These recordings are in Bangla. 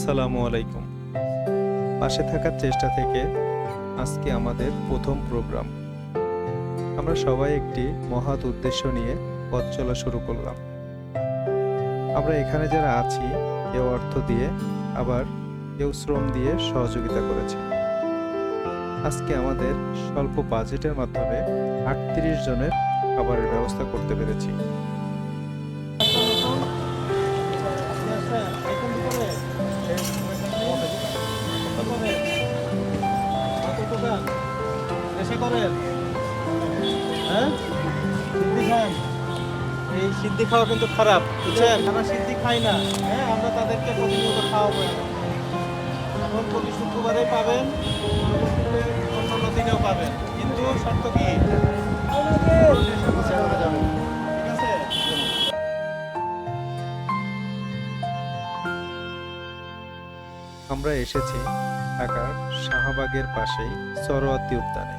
আসসালামু আলাইকুম। পাশে থাকার চেষ্টা থেকে আজকে আমাদের প্রথম প্রোগ্রাম। আমরা সবাই একটি মহৎ উদ্দেশ্য নিয়ে পথ চলা শুরু করলাম। আমরা এখানে যারা আছি, কেউ অর্থ দিয়ে, আবার কেউ শ্রম দিয়ে সহযোগিতা করেছে। আজকে আমাদের স্বল্প বাজেটের মাধ্যমে ৩৮ জনের খাবারের ব্যবস্থা করতে পেরেছি। এই সিদ্ধি খাওয়া কিন্তু খারাপ, বুঝছেন? আমরা সিদ্ধি খাই না, হ্যাঁ, আমরা তাদেরকে প্রতিনিয়ত খাওয়াবো। এখন প্রতি শুক্রবারে পাবেন, অন্য দিনেও পাবেন, কিন্তু শর্ত কি? ঠিক আছে? আমরা এসেছি ঢাকার শাহবাগের পাশেই সরোয়ার্দী উদ্যানে।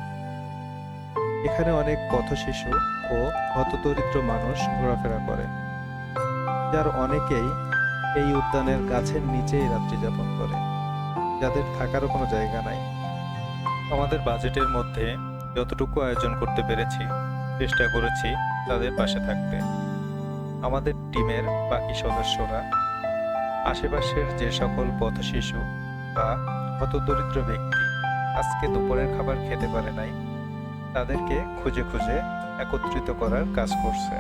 এখানে অনেক পথশিশু ও হতদরিদ্র মানুষ ঘোরাফেরা করে, যার অনেকেই এই উদ্যানের গাছের নিচেই রাত্রি যাপন করে, যাদের থাকারও কোনো জায়গা নাই। আমাদের বাজেটের মধ্যে যতটুকু আয়োজন করতে পেরেছি, চেষ্টা করেছি তাদের পাশে থাকতে। আমাদের টিমের বাকি সদস্যরা আশেপাশের যে সকল পথশিশু বা হতদরিদ্র ব্যক্তি আজকে দুপুরের খাবার খেতে পারে নাই, তাদেরকে খুঁজে খুঁজে একত্রিত করার কাজ করছে।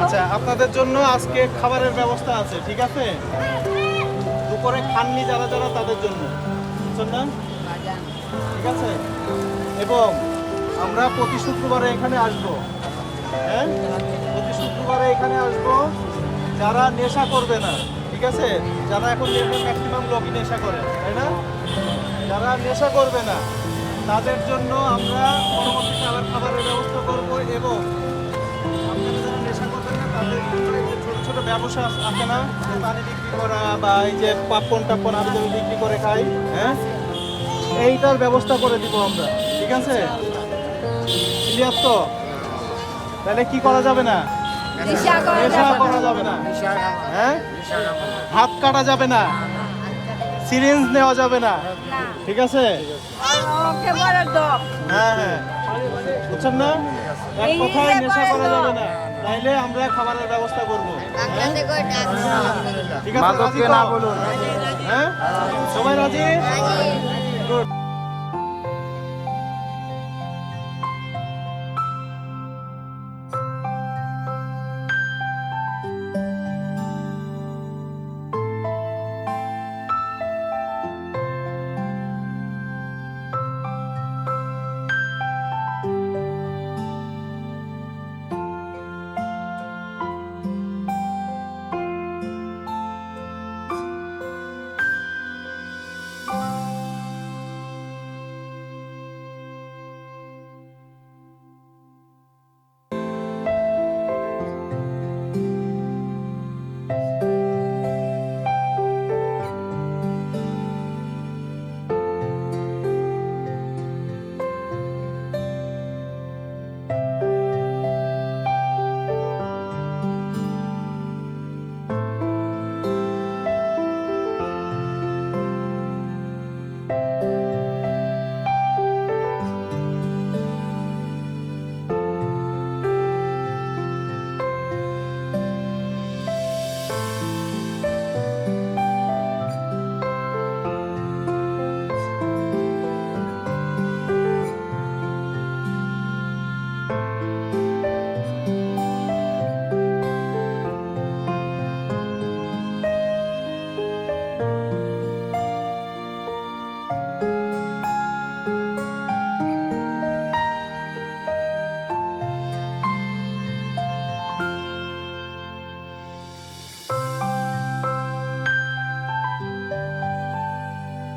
আচ্ছা, আপনাদের জন্য আজকে খাবারের ব্যবস্থা আছে, ঠিক আছে? দুপুরে খাননি যারা যারা তাদের জন্য, বুঝছেন না? ঠিক আছে? এবং আমরা প্রতি শুক্রবারে এখানে আসবো, হ্যাঁ, প্রতি শুক্রবারে এখানে আসবো। যারা নেশা করবে না, ঠিক আছে, যারা এখন ম্যাক্সিমাম লোকই নেশা করে, তাই না? যারা নেশা করবে না তাদের জন্য আমরা পরবর্তীতে আবার খাবারের ব্যবস্থা করবো। এবং আপনারা যারা নেশা করবেন না তাদের জন্য এই যে ছোট ছোট ব্যবসা আছে না, যে পানি বিক্রি করা বা এই যে পাপ্পন টাপ্পন আমি বিক্রি করে খাই, হ্যাঁ, এইটার ব্যবস্থা করে দিব আমরা, ঠিক আছে? ক্লিয়ার তো? তাহলে কি করা যাবে না? নেশা করা যাবে না, হ্যাঁ, হাত কাটা যাবে না, সিরিঞ্জ নেওয়া যাবে না, ঠিক আছে? হ্যাঁ হ্যাঁ, বুঝছেন না? এক কথায় নেশা করা যাবে না, তাইলে আমরা খাবারের ব্যবস্থা করবো। ঠিক আছে, রাজি তো? হ্যাঁ, সবাই রাজি? গুড।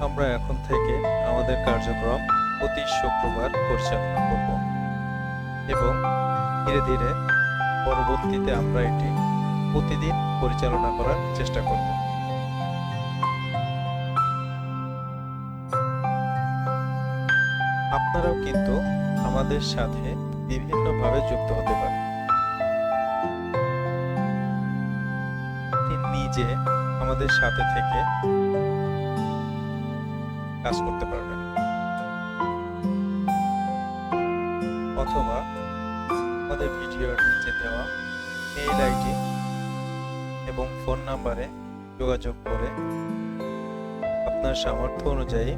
আমরা এখন থেকে আমাদের কার্যক্রম প্রতি শুক্রবার পরিচালনা করব এবং ধীরে ধীরে পরবর্তীতে আমরা এটি প্রতিদিন পরিচালনা করার চেষ্টা করব। আপনারাও কিন্তু আমাদের সাথে বিভিন্নভাবে যুক্ত হতে পারেন। আপনি নিজে আমাদের সাথে থেকে কাজ করতে পারবেন, অথবা আমাদের ভিডিওর নিচে দেওয়া মেইল আইডি এবং ফোন নাম্বারে যোগাযোগ করে আপনার সামর্থ্য অনুযায়ী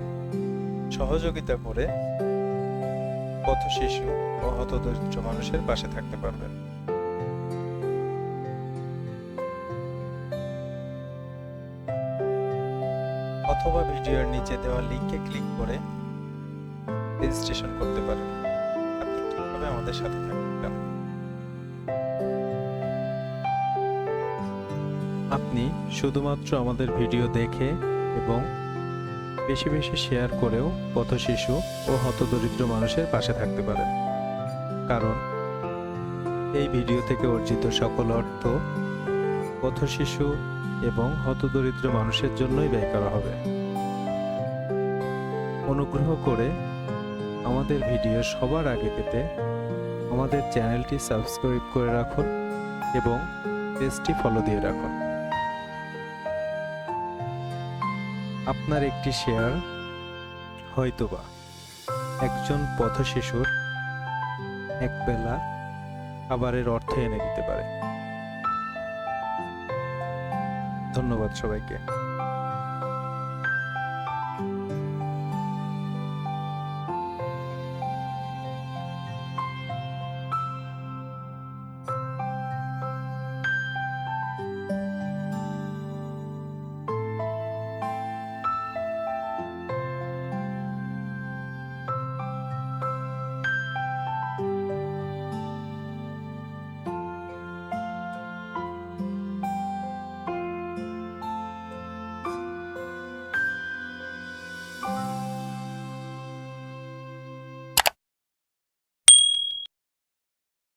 সহযোগিতা করে পথশিশু ও হতদরিদ্র মানুষের পাশে থাকতে পারবেন। অথবা ভিডিওর নিচে দেওয়া লিংকে ক্লিক করে রেজিস্ট্রেশন করতে পারেন। আপনি কিভাবে আমাদের সাথে থাকবেন? আপনি শুধুমাত্র আমাদের ভিডিও দেখে এবং বেশি বেশি শেয়ার করেও পথশিশু ও হতদরিদ্র মানুষের পাশে থাকতে পারেন, কারণ এই ভিডিও থেকে অর্জিত সকল অর্থ পথশিশু এবং হতদরিদ্র মানুষের জন্যই ব্যয় করা হবে। অনুগ্রহ করে আমাদের ভিডিও সবার আগে পেতে আমাদের চ্যানেলটি সাবস্ক্রাইব করে রাখুন এবং পেজটি ফলো দিয়ে রাখুন। আপনার একটি শেয়ার হয়তোবা একজন পথশিশুর একবেলা খাবারের অর্থ এনে দিতে পারে। ধন্যবাদ সবাইকে।